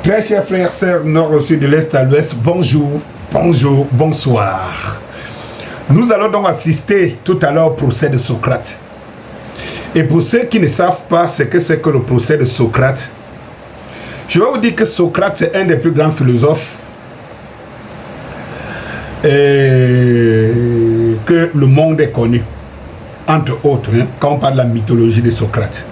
Très chers frères, sœurs, nord au sud, de l'est à l'ouest, bonjour, bonjour, bonsoir. Nous allons donc assister tout à l'heure au procès de Socrate. Et pour ceux qui ne savent pas ce que c'est que le procès de Socrate, je vais vous dire que Socrate c'est un des plus grands philosophes que le monde ait connu. Entre autres, quand on parle de la mythologie de Socrate.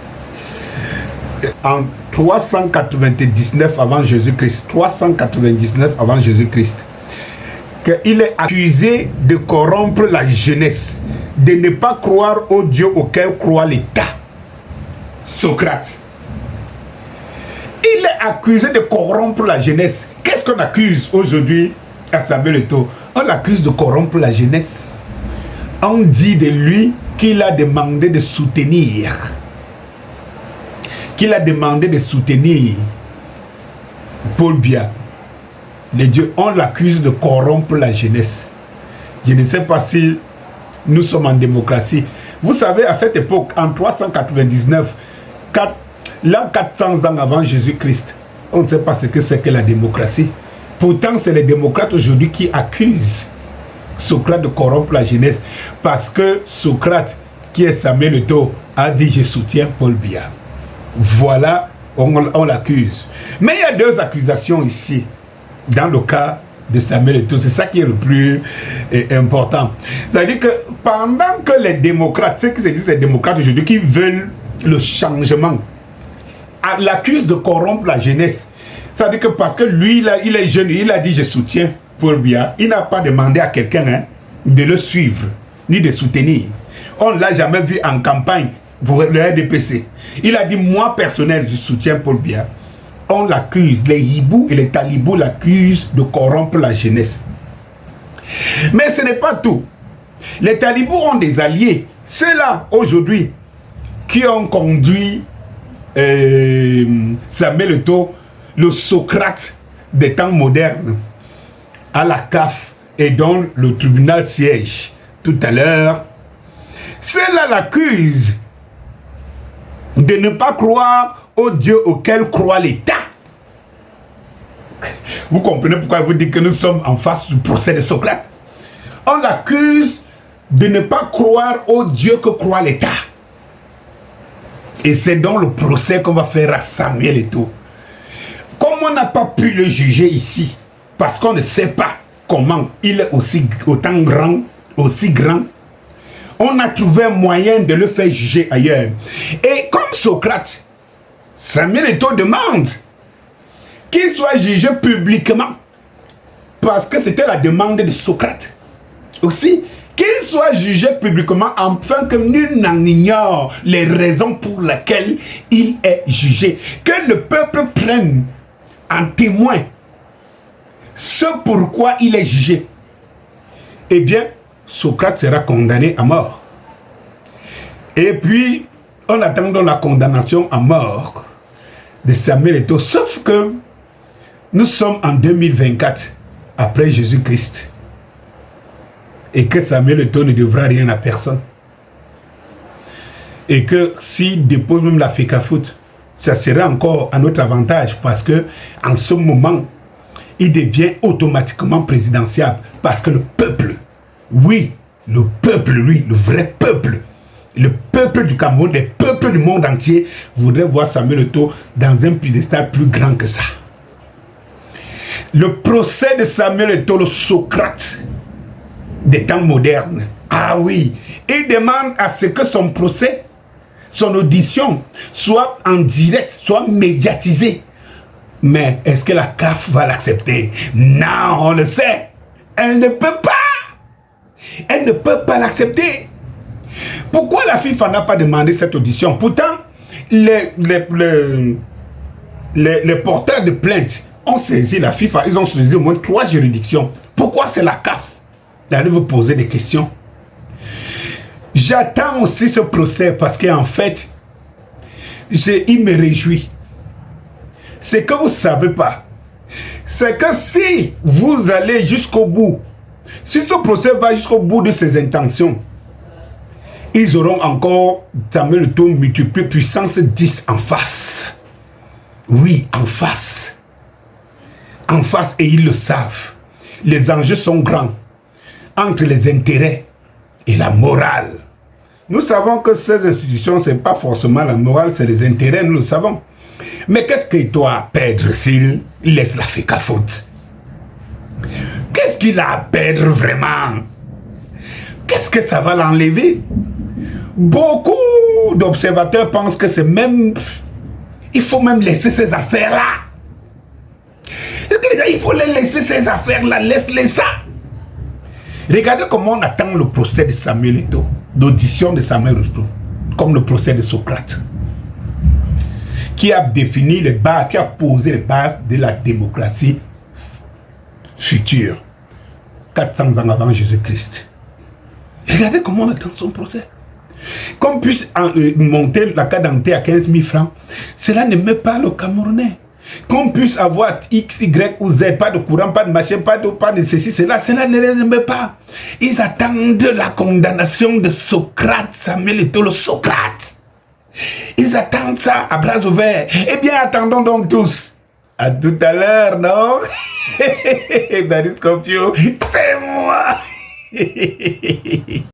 En 399 avant Jésus-Christ, 399 avant Jésus-Christ, qu'il est accusé de corrompre la jeunesse, de ne pas croire au Dieu auquel croit l'État. Socrate. Il est accusé de corrompre la jeunesse. Qu'est-ce qu'on accuse aujourd'hui à Samuel Eto'o? On l'accuse de corrompre la jeunesse. On dit de lui qu'il a demandé de soutenir. Qu'il a demandé de soutenir Paul Biya. Les dieux, on l'accuse de corrompre la jeunesse. Je ne sais pas si nous sommes en démocratie. Vous savez, à cette époque, en 399, l'an 400 ans avant Jésus-Christ, on ne sait pas ce que c'est que la démocratie. Pourtant, c'est les démocrates aujourd'hui qui accusent Socrate de corrompre la jeunesse. Parce que Socrate, qui est Samuel Eto'o, a dit « Je soutiens Paul Biya ». Voilà, on l'accuse. Mais il y a deux accusations ici, dans le cas de Samuel Eto'o. C'est ça qui est le plus important. C'est-à-dire que pendant que les démocrates, ceux qui se disent les démocrates aujourd'hui, qui veulent le changement, l'accusent de corrompre la jeunesse. C'est-à-dire que parce que lui, il est jeune, il a dit « Je soutiens Paul Biya ». Il n'a pas demandé à quelqu'un de le suivre, ni de soutenir. On ne l'a jamais vu en campagne pour le RDPC. Il a dit, moi personnel, je soutiens Paul Biya. On l'accuse, les hiboux et les talibous l'accusent de corrompre la jeunesse. Mais ce n'est pas tout. Les talibous ont des alliés. Ceux-là, aujourd'hui, qui ont conduit Samuel Eto'o, le Socrate des temps modernes, à la CAF et dont le tribunal siège tout à l'heure, ceux-là l'accusent de ne pas croire au Dieu auquel croit l'État. Vous comprenez pourquoi je vous dis que nous sommes en face du procès de Socrate? On l'accuse de ne pas croire au Dieu que croit l'État. Et c'est dans le procès qu'on va faire à Samuel Eto'o. Comme on n'a pas pu le juger ici, parce qu'on ne sait pas comment il est autant grand, aussi grand, on a trouvé un moyen de le faire juger ailleurs. Et comme Socrate, Samuel Eto'o demande qu'il soit jugé publiquement. Parce que c'était la demande de Socrate. Aussi, qu'il soit jugé publiquement afin que nul n'en ignore les raisons pour lesquelles il est jugé. Que le peuple prenne en témoin ce pourquoi il est jugé. Eh bien, Socrate sera condamné à mort. Et puis, on attend donc la condamnation à mort de Samuel Eto'o. Sauf que nous sommes en 2024, après Jésus-Christ. Et que Samuel Eto'o ne devra rien à personne. Et que s'il dépose même la FECAFOOT, ça serait encore à notre avantage. Parce que en ce moment, il devient automatiquement présidentiable. Parce que le peuple, oui, le peuple, lui, le vrai peuple, le peuple du Cameroun, les peuples du monde entier voudraient voir Samuel Eto'o dans un piédestal plus grand que ça. Le procès de Samuel Eto'o, le Socrate des temps modernes. Ah oui, il demande à ce que son procès, son audition, soit en direct, soit médiatisée. Mais est-ce que la CAF va l'accepter? Non, on le sait. Elle ne peut pas. Elle ne peut pas l'accepter. Pourquoi la FIFA n'a pas demandé cette audition? Pourtant, les porteurs de plaintes ont saisi la FIFA. Ils ont saisi au moins 3 juridictions. Pourquoi c'est la CAF d'aller vous poser des questions? J'attends aussi ce procès parce qu'en fait, il me réjouit. Ce que vous ne savez pas, c'est que si vous allez jusqu'au bout, si ce procès va jusqu'au bout de ses intentions, ils auront encore Samuel Eto'o multiplié puissance 10 en face. Oui, en face. en face et ils le savent. Les enjeux sont grands entre les intérêts et la morale. Nous savons que ces institutions, ce n'est pas forcément la morale, c'est les intérêts, nous le savons. Mais qu'est-ce qu'il doit à perdre s'il laisse l'Afrique à faute? Qu'est-ce qu'il a à perdre vraiment? Qu'est-ce que ça va l'enlever? Beaucoup d'observateurs pensent que c'est même... Il faut même laisser ces affaires-là. Il faut les laisser ces affaires-là, laisse-les ça. Regardez comment on attend le procès de Samuel Eto'o, d'audition de Samuel Eto'o, comme le procès de Socrate, qui a défini les bases, qui a posé les bases de la démocratie future, 400 ans avant Jésus-Christ. Regardez comment on attend son procès. Qu'on puisse monter la cadentée à 15 000 francs, cela ne met pas le Camerounais. Qu'on puisse avoir X, Y ou Z, pas de courant, pas de machin, pas de ceci, cela ne les met pas. Ils attendent la condamnation de Socrate, Samuel Eto'o, le Socrate. Ils attendent ça à bras ouverts. Eh bien, attendons donc tous. À tout à l'heure, non? Daddy Scorpio, c'est moi.